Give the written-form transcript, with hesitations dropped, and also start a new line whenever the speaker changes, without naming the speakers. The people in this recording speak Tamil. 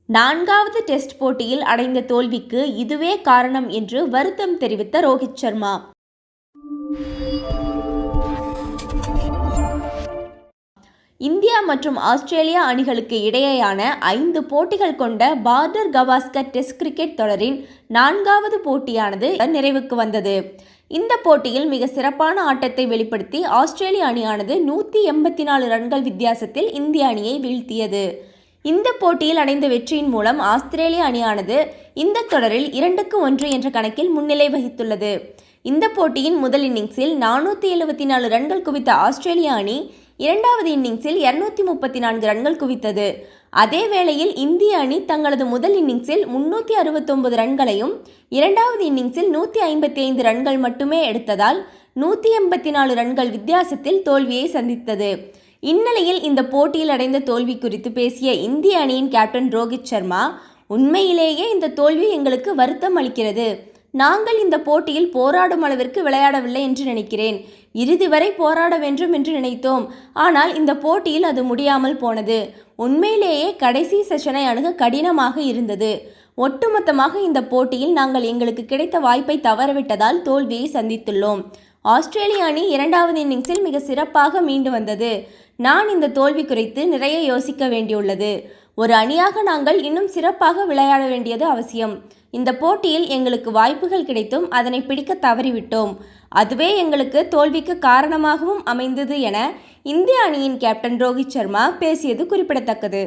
நான்காவது டெஸ்ட் போட்டியில் அடைந்த தோல்விக்கு இதுவே காரணம் என்று வருத்தம் தெரிவித்த ரோஹித் சர்மா. இந்தியா மற்றும் ஆஸ்திரேலியா அணிகளுக்கு இடையேயான 5 போட்டிகள் கொண்ட பார்டர் கவாஸ்கர் டெஸ்ட் கிரிக்கெட் தொடரின் 4வது போட்டியானது நிறைவுக்கு வந்தது. இந்த போட்டியில் மிக சிறப்பான ஆட்டத்தை வெளிப்படுத்தி ஆஸ்திரேலிய அணியானது 184 ரன்கள் வித்தியாசத்தில் இந்திய அணியை வீழ்த்தியது. இந்த போட்டியில் அடைந்த வெற்றியின் மூலம் ஆஸ்திரேலிய அணியானது இந்த தொடரில் 2-1 என்ற கணக்கில் முன்னிலை வகித்துள்ளது. இந்த போட்டியின் முதல் இன்னிங்ஸில் 474 ரன்கள் குவித்த ஆஸ்திரேலிய அணி இரண்டாவது இன்னிங்ஸில் 234 ரன்கள் குவித்தது. அதே வேளையில் இந்திய அணி தங்களது முதல் இன்னிங்ஸில் 369 ரன்களையும் இரண்டாவது இன்னிங்ஸில் 155 ரன்கள் மட்டுமே எடுத்ததால் 184 ரன்கள் வித்தியாசத்தில் தோல்வியை சந்தித்தது. இந்நிலையில் இந்த போட்டியில் அடைந்த தோல்வி குறித்து பேசிய இந்திய அணியின் கேப்டன் ரோஹித் சர்மா, உண்மையிலேயே இந்த தோல்வி எங்களுக்கு வருத்தம் அளிக்கிறது. நாங்கள் இந்த போட்டியில் போராடும் அளவிற்கு விளையாடவில்லை என்று நினைக்கிறேன். இறுதி வரை போராட வேண்டும் என்று நினைத்தோம். ஆனால் இந்த போட்டியில் அது முடியாமல் போனது. உண்மையிலேயே கடைசி செஷனை அணுக கடினமாக இருந்தது. ஒட்டுமொத்தமாக இந்த போட்டியில் நாங்கள் எங்களுக்கு கிடைத்த வாய்ப்பை தவறவிட்டதால் தோல்வியை சந்தித்துள்ளோம். ஆஸ்திரேலிய அணி இரண்டாவது இன்னிங்ஸில் மிக சிறப்பாக மீண்டு வந்தது. நான் இந்த தோல்வி குறித்து நிறைய யோசிக்க வேண்டியுள்ளது. ஒரு அணியாக நாங்கள் இன்னும் சிறப்பாக விளையாட வேண்டியது அவசியம். இந்த போட்டியில் எங்களுக்கு வாய்ப்புகள் கிடைத்தும் அதனை பிடிக்க தவறிவிட்டோம். அதுவே எங்களுக்கு தோல்விக்கு காரணமாகவும் அமைந்தது என இந்திய அணியின் கேப்டன் ரோஹித் சர்மா பேசியது குறிப்பிடத்தக்கது.